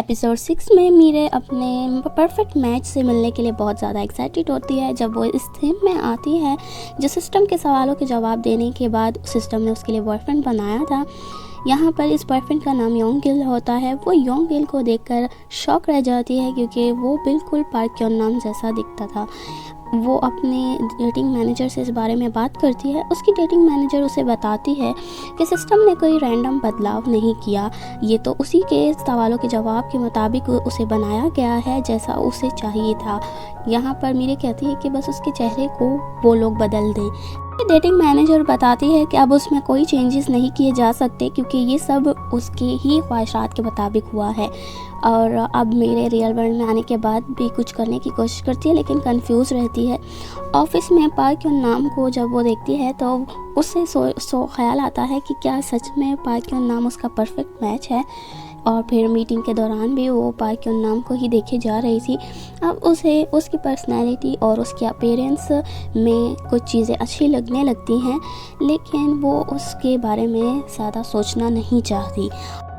Episode 6 में मीरे अपने perfect match से मिलने के लिए बहुत ज़्यादा एक्साइटेड होती है जब वो इस थीम में आती है जो सिस्टम के सवालों के जवाब देने के बाद सिस्टम ने उसके लिए बॉयफ्रेंड बनाया था। यहाँ पर इस बॉयफ्रेंड का नाम योंग गिल होता है। वो योंग गिल को देखकर शॉक रह जाती है क्योंकि वो बिल्कुल पार्क क्योन नाम जैसा दिखता था। वो अपने डेटिंग मैनेजर से इस बारे में बात करती है। उसकी डेटिंग मैनेजर उसे बताती है कि सिस्टम ने कोई रैंडम बदलाव नहीं किया, ये तो उसी के सवालों के जवाब के मुताबिक उसे बनाया गया है जैसा उसे चाहिए था। यहाँ पर मीरे कहती है कि बस उसके चेहरे को वो लोग बदल दें। डेटिंग मैनेजर बताती है कि अब उसमें कोई चेंजेस नहीं किए जा सकते क्योंकि ये सब उसके ही ख्वाहिशात के मुताबिक हुआ है। और अब मेरे रियल वर्ल्ड में आने के बाद भी कुछ करने की कोशिश करती है लेकिन कंफ्यूज रहती है। ऑफिस में पार्क क्योन नाम को जब वो देखती है तो उससे ख्याल आता है कि क्या सच में पार्क क्योन नाम उसका परफेक्ट मैच है। और फिर मीटिंग के दौरान भी वो पार्क क्योन नाम को ही देखे जा रही थी। अब उसे उसकी पर्सनैलिटी और उसके अपीयरेंस में कुछ चीज़ें अच्छी लगने लगती हैं लेकिन वो उसके बारे में ज़्यादा सोचना नहीं चाहती।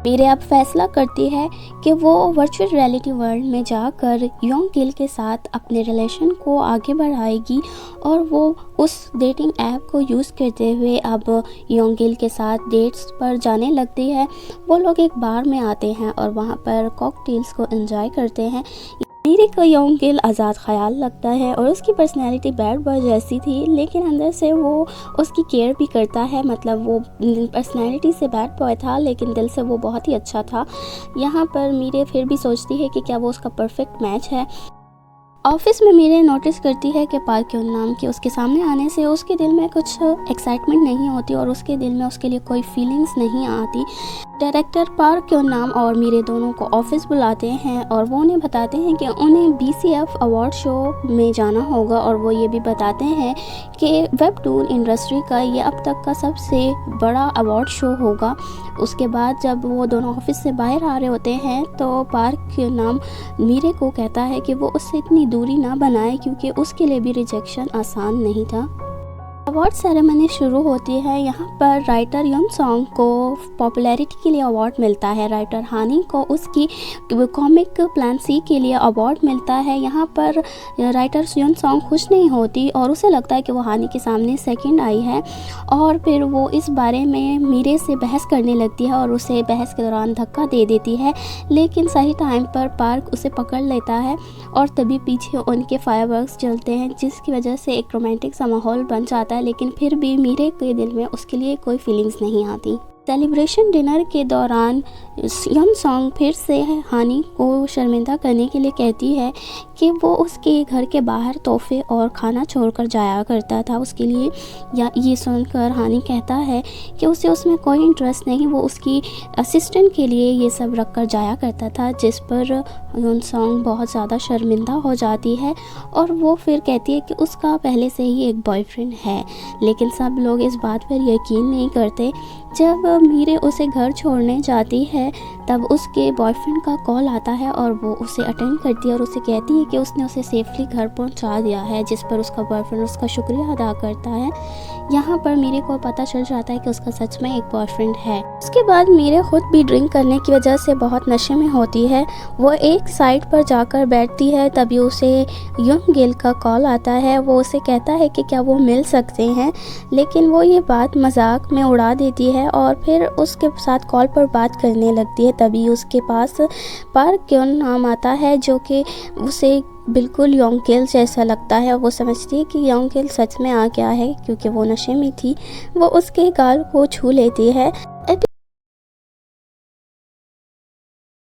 मीरे अब फैसला करती है कि वो वर्चुअल रियलिटी वर्ल्ड में जाकर योंग गिल के साथ अपने रिलेशन को आगे बढ़ाएगी और वो उस डेटिंग ऐप को यूज़ करते हुए अब योंग गिल के साथ डेट्स पर जाने लगती है। वो लोग एक बार में आते हैं और वहाँ पर कॉकटेल्स को एंजॉय करते हैं। मीरे को योंग गिल आज़ाद ख्याल लगता है और उसकी पर्सनैलिटी बैड बॉय जैसी थी लेकिन अंदर से वो उसकी केयर भी करता है। मतलब वो पर्सनैलिटी से बैड बॉय था लेकिन दिल से वो बहुत ही अच्छा था। यहाँ पर मीरे फिर भी सोचती है कि क्या वो उसका परफेक्ट मैच है। ऑफिस में मीरे नोटिस करती है कि पार्क क्योन नाम के उसके सामने आने से उसके दिल में कुछ एक्साइटमेंट नहीं होती और उसके दिल में उसके लिए कोई फीलिंग्स नहीं आती। डायरेक्टर पार्क क्योन नाम और मीरे दोनों को ऑफिस बुलाते हैं और वो उन्हें बताते हैं कि उन्हें BCF अवार्ड शो में जाना होगा और वो ये भी बताते हैं कि वेबटून इंडस्ट्री का ये अब तक का सबसे बड़ा अवार्ड शो होगा। उसके बाद जब वो दोनों ऑफिस से बाहर आ रहे होते हैं तो पार्क क्योन नाम मीरे को कहता है कि वो उससे इतनी दूरी ना बनाए क्योंकि उसके लिए भी रिजेक्शन आसान नहीं था। अवार्ड सेरेमनी शुरू होती है। यहाँ पर राइटर युन सॉन्ग को पॉपुलैरिटी के लिए अवार्ड मिलता है। राइटर हानी को उसकी कॉमिक प्लान सी के लिए अवार्ड मिलता है। यहाँ पर राइटर युन सॉन्ग खुश नहीं होती और उसे लगता है कि वो हानी के सामने सेकंड आई है और फिर वो इस बारे में मीरे से बहस करने लगती है और उसे बहस के दौरान धक्का दे देती है लेकिन सही टाइम पर पार्क उसे पकड़ लेता है और तभी पीछे उनके फायरवर्क्स जलते हैं जिसकी वजह से एक रोमांटिक सा माहौल बन जाता है लेकिन फिर भी मीरे के दिल में उसके लिए कोई फीलिंग्स नहीं आती। सेलिब्रेशन डिनर के दौरान युन सॉन्ग फिर से हानी को शर्मिंदा करने के लिए कहती है कि वो उसके घर के बाहर तोहफे और खाना छोड़कर जाया करता था उसके लिए। या ये सुनकर हानी कहता है कि उसे उसमें कोई इंटरेस्ट नहीं, वो उसकी असिस्टेंट के लिए ये सब रख कर जाया करता था, जिस पर युन सॉन्ग बहुत ज़्यादा शर्मिंदा हो जाती है और वो फिर कहती है कि उसका पहले से ही एक बॉयफ्रेंड है। लेकिन सब लोग इस बात पर यकीन नहीं करते। जब मीरे उसे घर छोड़ने जाती है तब उसके बॉयफ्रेंड का कॉल आता है और वो उसे अटेंड करती है और उसे कहती है कि उसने उसे सेफली घर पहुंचा दिया है, जिस पर उसका बॉयफ्रेंड उसका शुक्रिया अदा करता है। यहाँ पर मीरे को पता चल जाता है कि उसका सच में एक बॉयफ्रेंड है। उसके बाद मीरे खुद भी ड्रिंक करने की वजह से बहुत नशे में होती है। वो एक साइड पर जाकर बैठती है, तभी उसे योंग गिल का कॉल आता है। वो उसे कहता है कि क्या वो मिल सकते हैं, लेकिन वो ये बात मजाक में उड़ा देती है और फिर उसके साथ कॉल पर बात करने लगती है। तभी उसके पास पार्क क्योन नाम आता है जो कि उसे बिल्कुल योंग गिल जैसा लगता है और वो समझती है कि योंग गिल सच में आ गया है क्योंकि वो नशे में थी। वो उसके गाल को छू लेती है।